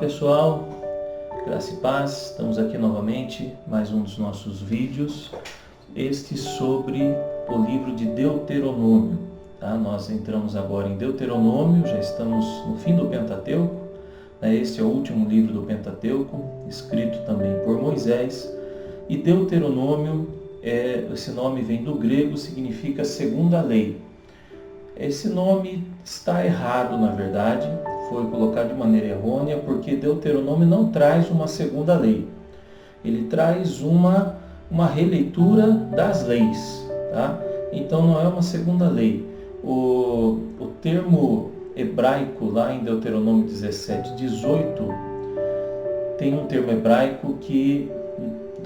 pessoal, graça e paz, estamos aqui novamente, mais um dos nossos vídeos, este sobre o livro de Deuteronômio, tá? Nós entramos agora em Deuteronômio, já estamos no fim do Pentateuco, né? Este é o último livro do Pentateuco, escrito também por Moisés, e Deuteronômio, esse nome vem do grego, significa segunda lei. Esse nome está errado, na verdade, foi colocado de maneira errônea, porque Deuteronômio não traz uma segunda lei. Ele traz uma releitura das leis, tá? Então não é uma segunda lei. O termo hebraico lá em Deuteronômio 17, 18, tem um termo hebraico que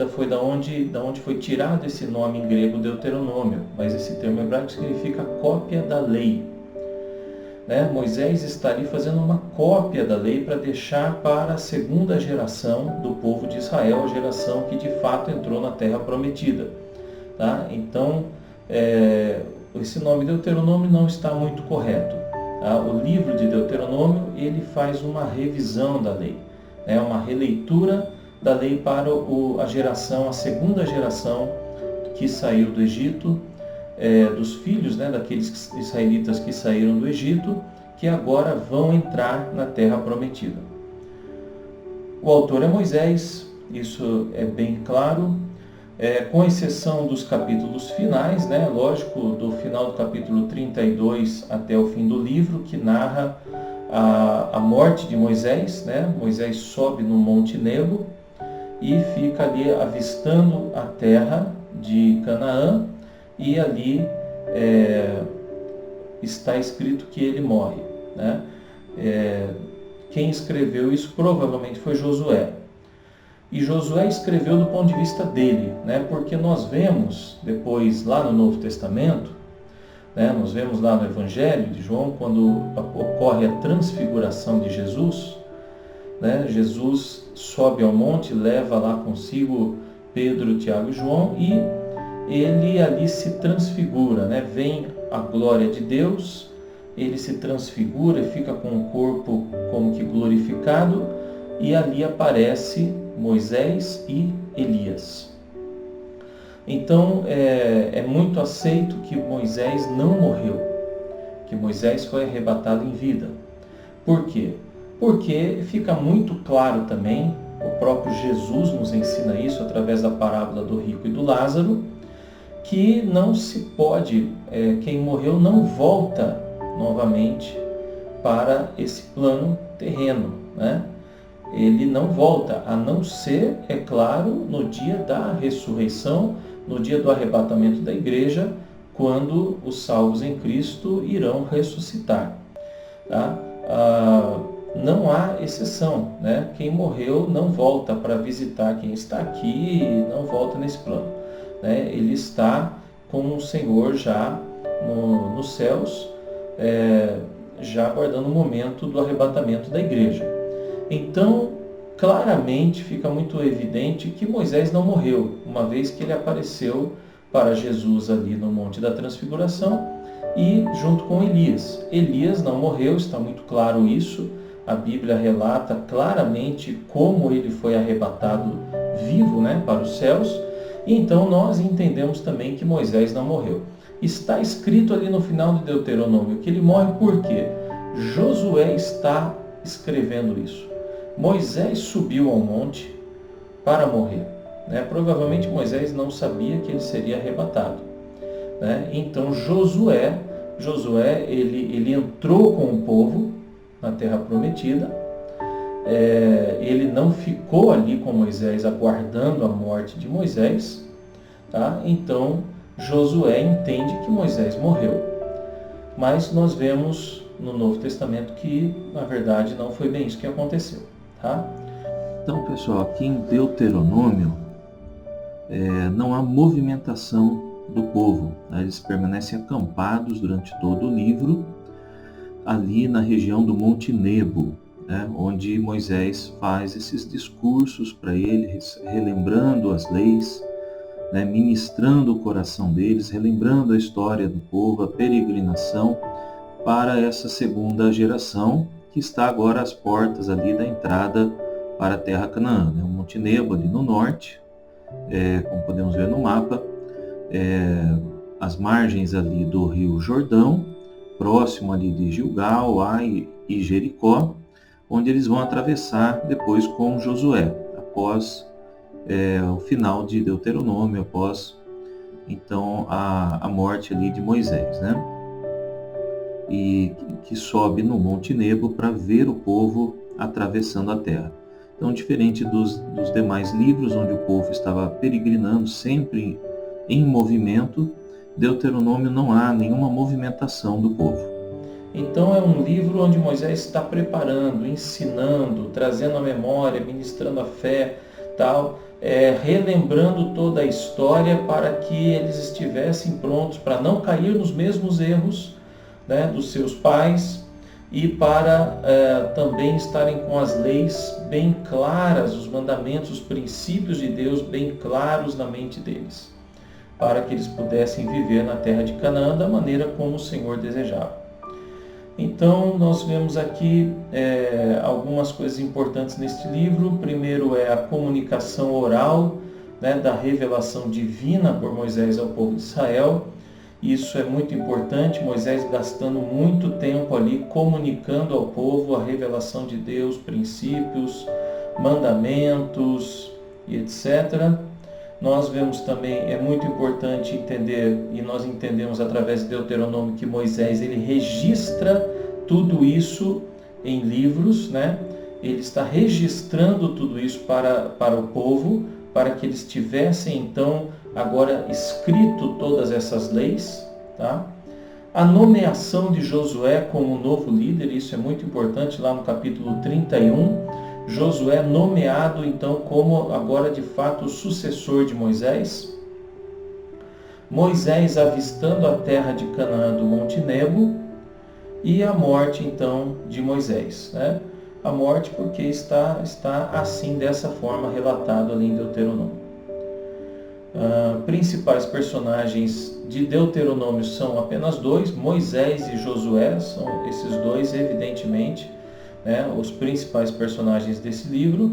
foi da onde foi tirado esse nome em grego Deuteronômio, mas esse termo hebraico significa cópia da lei. Né? Moisés está ali fazendo uma cópia da lei para deixar para a segunda geração do povo de Israel, a geração que de fato entrou na terra prometida. Tá? Então, esse nome Deuteronômio não está muito correto. Tá? O livro de Deuteronômio, ele faz uma revisão da lei, né? Uma releitura da lei para a segunda geração que saiu do Egito, dos filhos, né, daqueles israelitas que saíram do Egito, que agora vão entrar na terra prometida. O autor é Moisés, isso é bem claro, com exceção dos capítulos finais, né, lógico, do final do capítulo 32 até o fim do livro, que narra a morte de Moisés, né? Moisés sobe no Monte Nebo e fica ali avistando a terra de Canaã, e ali está escrito que ele morre. Né? Quem escreveu isso provavelmente foi Josué. E Josué escreveu do ponto de vista dele, né? Porque nós vemos depois lá no Novo Testamento, né? Nós vemos lá no Evangelho de João, quando ocorre a transfiguração de Jesus, né? Jesus sobe ao monte, leva lá consigo Pedro, Tiago e João, e ele ali se transfigura, né? Vem a glória de Deus, ele se transfigura e fica com o corpo como que glorificado, e ali aparece Moisés e Elias. Então é muito aceito que Moisés não morreu, que Moisés foi arrebatado em vida. Por quê? Porque fica muito claro também, o próprio Jesus nos ensina isso através da parábola do rico e do Lázaro, que não se pode, quem morreu não volta novamente para esse plano terreno, né? Ele não volta, a não ser, é claro, no dia da ressurreição, no dia do arrebatamento da igreja, quando os salvos em Cristo irão ressuscitar. Tá? Não há exceção, né? Quem morreu não volta para visitar quem está aqui, não volta nesse plano. Né? Ele está com o Senhor já nos céus, já aguardando o momento do arrebatamento da igreja. Então, claramente fica muito evidente que Moisés não morreu, uma vez que ele apareceu para Jesus ali no Monte da Transfiguração e junto com Elias. Elias não morreu, está muito claro isso. A Bíblia relata claramente como ele foi arrebatado vivo, né, para os céus. E então nós entendemos também que Moisés não morreu. Está escrito ali no final de Deuteronômio que ele morre por quê? Josué está escrevendo isso. Moisés subiu ao monte para morrer. Né? Provavelmente Moisés não sabia que ele seria arrebatado. Né? Então Josué ele entrou com o povo na terra prometida. Ele não ficou ali com Moisés aguardando a morte de Moisés. Tá? Então Josué entende que Moisés morreu. Mas nós vemos no Novo Testamento que, na verdade, não foi bem isso que aconteceu. Tá? Então, pessoal, aqui em Deuteronômio não há movimentação do povo. Né? Eles permanecem acampados durante todo o livro, ali na região do Monte Nebo, né? Onde Moisés faz esses discursos para eles, relembrando as leis, né? Ministrando o coração deles, relembrando a história do povo, a peregrinação para essa segunda geração, que está agora às portas ali da entrada para a terra Canaã, né? O Monte Nebo ali no norte, como podemos ver no mapa, as margens ali do rio Jordão, próximo ali de Gilgal, Ai e Jericó, onde eles vão atravessar depois com Josué, após o final de Deuteronômio, após então a morte ali de Moisés, né? E que sobe no Monte Nebo para ver o povo atravessando a terra. Então, diferente dos demais livros, onde o povo estava peregrinando sempre em movimento, Deuteronômio não há nenhuma movimentação do povo. Então é um livro onde Moisés está preparando, ensinando, trazendo a memória, ministrando a fé, tal, relembrando toda a história para que eles estivessem prontos para não cair nos mesmos erros, né, dos seus pais, e para também estarem com as leis bem claras, os mandamentos, os princípios de Deus bem claros na mente deles, para que eles pudessem viver na terra de Canaã da maneira como o Senhor desejava. Então, nós vemos aqui algumas coisas importantes neste livro. Primeiro é a comunicação oral, né, da revelação divina por Moisés ao povo de Israel. Isso é muito importante, Moisés gastando muito tempo ali comunicando ao povo a revelação de Deus, princípios, mandamentos e etc. Nós vemos também, é muito importante entender, e nós entendemos através de Deuteronômio, que Moisés ele registra tudo isso em livros, né? Ele está registrando tudo isso para o povo, para que eles tivessem então agora escrito todas essas leis, tá? A nomeação de Josué como novo líder, isso é muito importante, lá no capítulo 31, Josué nomeado então como agora de fato o sucessor de Moisés. Moisés avistando a terra de Canaã do Monte Nebo e a morte então de Moisés, né? A morte porque está assim dessa forma relatado ali em Deuteronômio. Principais personagens de Deuteronômio são apenas dois, Moisés e Josué, são esses dois evidentemente, né, os principais personagens desse livro.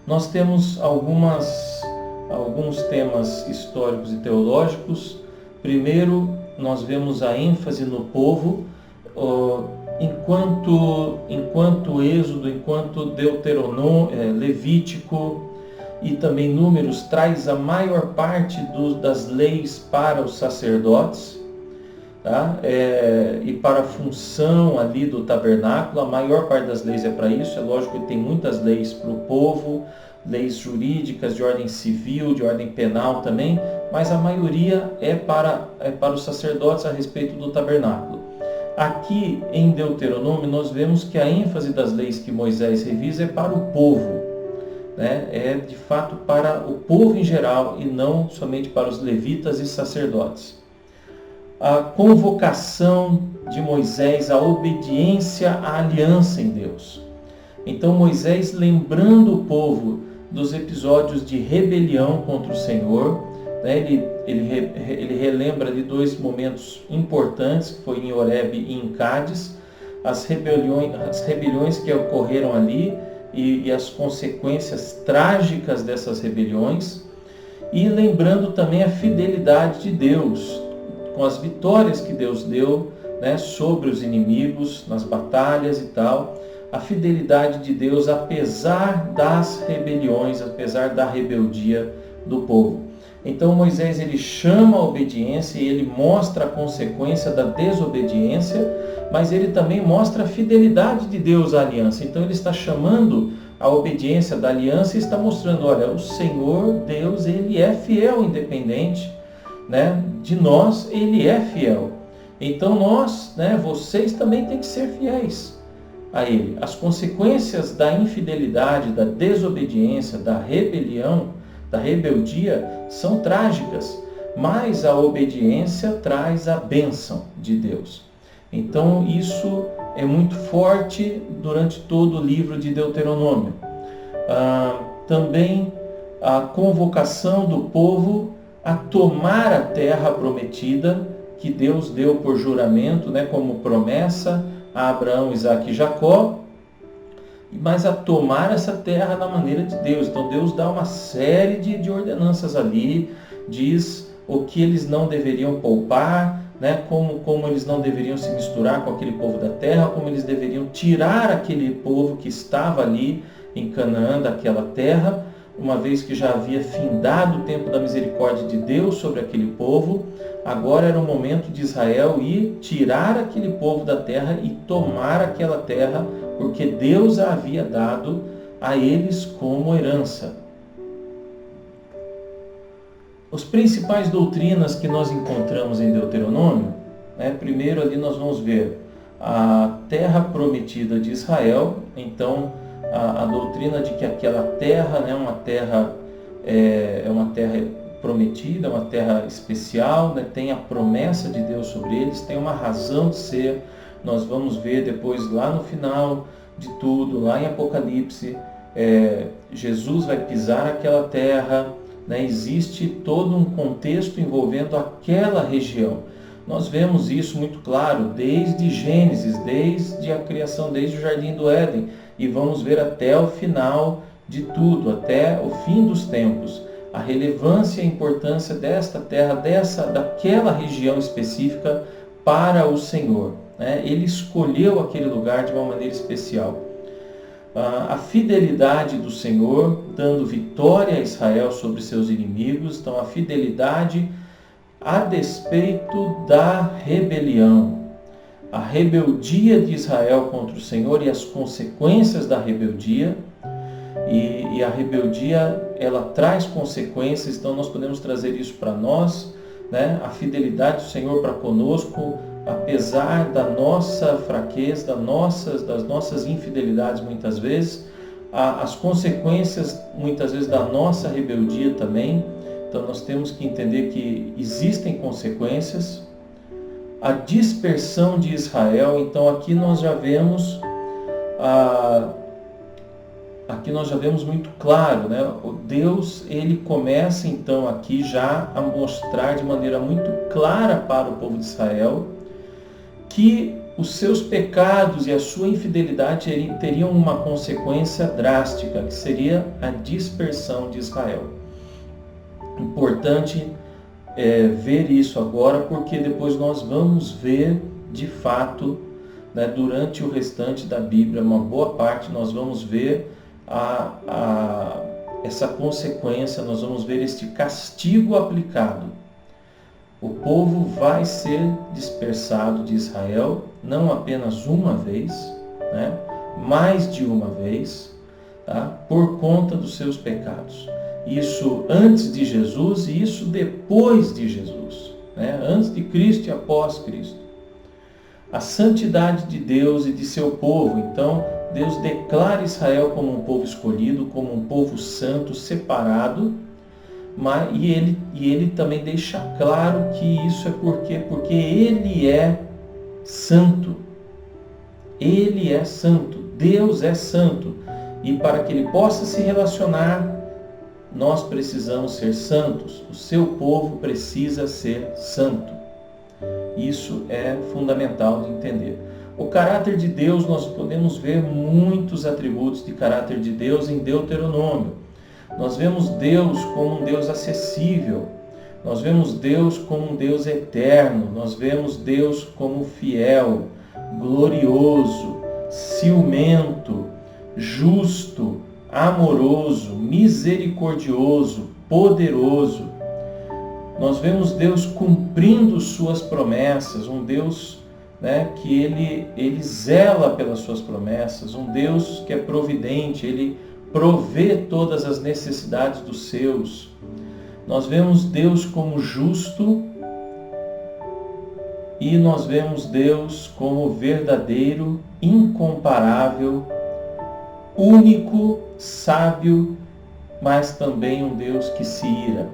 Nós temos alguns temas históricos e teológicos. Primeiro, nós vemos a ênfase no povo, enquanto Êxodo, enquanto Deuteronômio, Levítico e também Números traz a maior parte das leis para os sacerdotes, tá? E para a função ali do tabernáculo, a maior parte das leis é para isso. É lógico que tem muitas leis para o povo, leis jurídicas, de ordem civil, de ordem penal também, mas a maioria é para os sacerdotes a respeito do tabernáculo. Aqui em Deuteronômio nós vemos que a ênfase das leis que Moisés revisa é para o povo, né? É de fato para o povo em geral e não somente para os levitas e sacerdotes. A convocação de Moisés à obediência à aliança em Deus. Então Moisés, lembrando o povo dos episódios de rebelião contra o Senhor, né? Ele relembra de dois momentos importantes, que foi em Horebe e em Cádiz, as rebeliões que ocorreram ali e as consequências trágicas dessas rebeliões, e lembrando também a fidelidade de Deus, com as vitórias que Deus deu, né, sobre os inimigos, nas batalhas e tal, a fidelidade de Deus apesar das rebeliões, apesar da rebeldia do povo. Então Moisés ele chama a obediência e ele mostra a consequência da desobediência, mas ele também mostra a fidelidade de Deus à aliança. Então ele está chamando a obediência da aliança e está mostrando, olha, o Senhor Deus, ele é fiel, independente, né, de nós, ele é fiel. Então nós, né, vocês também têm que ser fiéis a ele. As consequências da infidelidade, da desobediência, da rebelião, da rebeldia são trágicas, mas a obediência traz a bênção de Deus. Então isso é muito forte durante todo o livro de Deuteronômio. Também a convocação do povo a tomar a terra prometida, que Deus deu por juramento, né, como promessa a Abraão, Isaque e Jacó, mas a tomar essa terra na maneira de Deus. Então Deus dá uma série de ordenanças ali, diz o que eles não deveriam poupar, né? Como eles não deveriam se misturar com aquele povo da terra, como eles deveriam tirar aquele povo que estava ali em Canaã daquela terra, uma vez que já havia findado o tempo da misericórdia de Deus sobre aquele povo. Agora era o momento de Israel ir tirar aquele povo da terra e tomar aquela terra, porque Deus a havia dado a eles como herança. As principais doutrinas que nós encontramos em Deuteronômio, né? Primeiro ali nós vamos ver a terra prometida de Israel. Então a doutrina de que aquela terra, né, é uma terra prometida, uma terra especial, né, tem a promessa de Deus sobre eles, tem uma razão de ser. Nós vamos ver depois lá no final de tudo, lá em Apocalipse, Jesus vai pisar aquela terra, né, existe todo um contexto envolvendo aquela região. Nós vemos isso muito claro desde Gênesis, desde a criação, desde o Jardim do Éden, e vamos ver até o final de tudo, até o fim dos tempos, a relevância e a importância desta terra, daquela região específica para o Senhor, né? Ele escolheu aquele lugar de uma maneira especial. A fidelidade do Senhor, dando vitória a Israel sobre seus inimigos. Então a fidelidade a despeito da rebelião. A rebeldia de Israel contra o Senhor e as consequências da rebeldia. E a rebeldia, ela traz consequências, então nós podemos trazer isso para nós, né? A fidelidade do Senhor para conosco, apesar da nossa fraqueza, das nossas infidelidades muitas vezes, as consequências muitas vezes da nossa rebeldia também. Então nós temos que entender que existem consequências. A dispersão de Israel, então aqui nós já vemos muito claro, né? O Deus, ele começa então aqui já a mostrar de maneira muito clara para o povo de Israel que os seus pecados e a sua infidelidade teriam uma consequência drástica, que seria a dispersão de Israel. Importante ver isso agora, porque depois nós vamos ver de fato, né, durante o restante da Bíblia, uma boa parte, nós vamos ver essa consequência, nós vamos ver este castigo aplicado. O povo vai ser dispersado de Israel, não apenas uma vez, né, mais de uma vez, tá, por conta dos seus pecados. Isso antes de Jesus e isso depois de Jesus, né, antes de Cristo e após Cristo. A santidade de Deus e de seu povo. Então, Deus declara Israel como um povo escolhido, como um povo santo, separado, e ele também deixa claro que isso é porque Ele é santo. Ele é santo. Deus é santo. E para que Ele possa se relacionar, nós precisamos ser santos. O seu povo precisa ser santo. Isso é fundamental de entender. O caráter de Deus, nós podemos ver muitos atributos de caráter de Deus em Deuteronômio. Nós vemos Deus como um Deus acessível. Nós vemos Deus como um Deus eterno. Nós vemos Deus como fiel, glorioso, ciumento, justo, amoroso, misericordioso, poderoso. Nós vemos Deus cumprindo suas promessas, um Deus, né, que ele zela pelas suas promessas, um Deus que é providente, Ele provê todas as necessidades dos seus. Nós vemos Deus como justo e nós vemos Deus como verdadeiro, incomparável, único, sábio, mas também um Deus que se ira.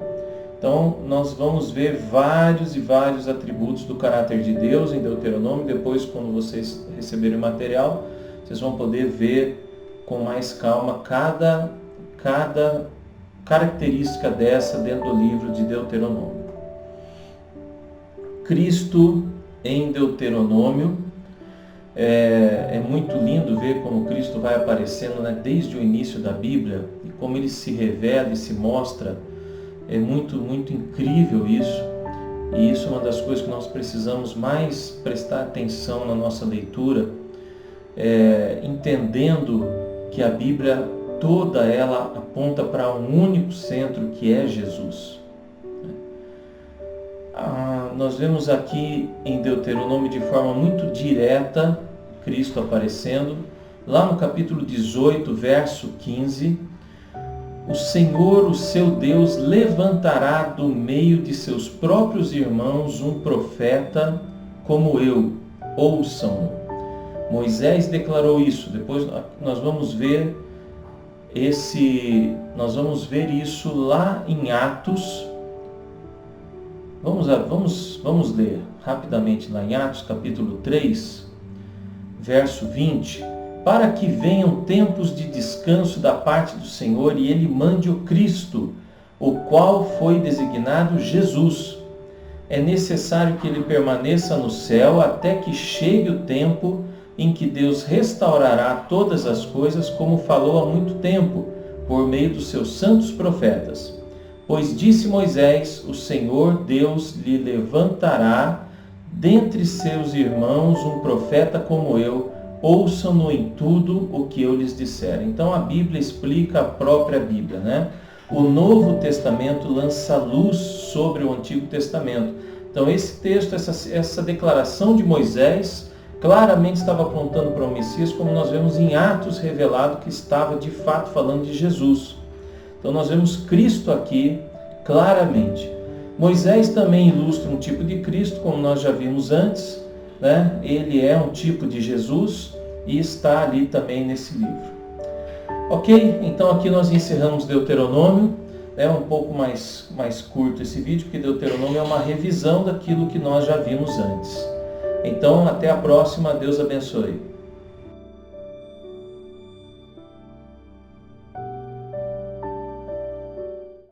Então, nós vamos ver vários e vários atributos do caráter de Deus em Deuteronômio. Depois, quando vocês receberem o material, vocês vão poder ver com mais calma cada característica dessa dentro do livro de Deuteronômio. Cristo em Deuteronômio. É muito lindo ver como Cristo vai aparecendo, né, desde o início da Bíblia, e como ele se revela e se mostra. É muito, muito incrível isso. E isso é uma das coisas que nós precisamos mais prestar atenção na nossa leitura, entendendo que a Bíblia toda ela aponta para um único centro, que é Jesus. Nós vemos aqui em Deuteronômio de forma muito direta Cristo aparecendo. Lá no capítulo 18, verso 15, o Senhor, o seu Deus, levantará do meio de seus próprios irmãos um profeta como eu, ouçam-no. Moisés declarou isso. Depois nós vamos ver isso lá em Atos. Vamos ler rapidamente lá em Atos, capítulo 3, verso 20. Para que venham tempos de descanso da parte do Senhor e Ele mande o Cristo, o qual foi designado Jesus. É necessário que Ele permaneça no céu até que chegue o tempo em que Deus restaurará todas as coisas, como falou há muito tempo, por meio dos seus santos profetas. Pois disse Moisés, o Senhor Deus lhe levantará dentre seus irmãos um profeta como eu, ouçam-no em tudo o que eu lhes disser. Então a Bíblia explica a própria Bíblia, né? O Novo Testamento lança luz sobre o Antigo Testamento. Então esse texto, essa declaração de Moisés, claramente estava apontando para o Messias, como nós vemos em Atos revelado que estava de fato falando de Jesus. Então nós vemos Cristo aqui claramente. Moisés também ilustra um tipo de Cristo, como nós já vimos antes, né? Ele é um tipo de Jesus e está ali também nesse livro. Ok? Então aqui nós encerramos Deuteronômio. É um pouco mais curto esse vídeo, porque Deuteronômio é uma revisão daquilo que nós já vimos antes. Então até a próxima. Deus abençoe.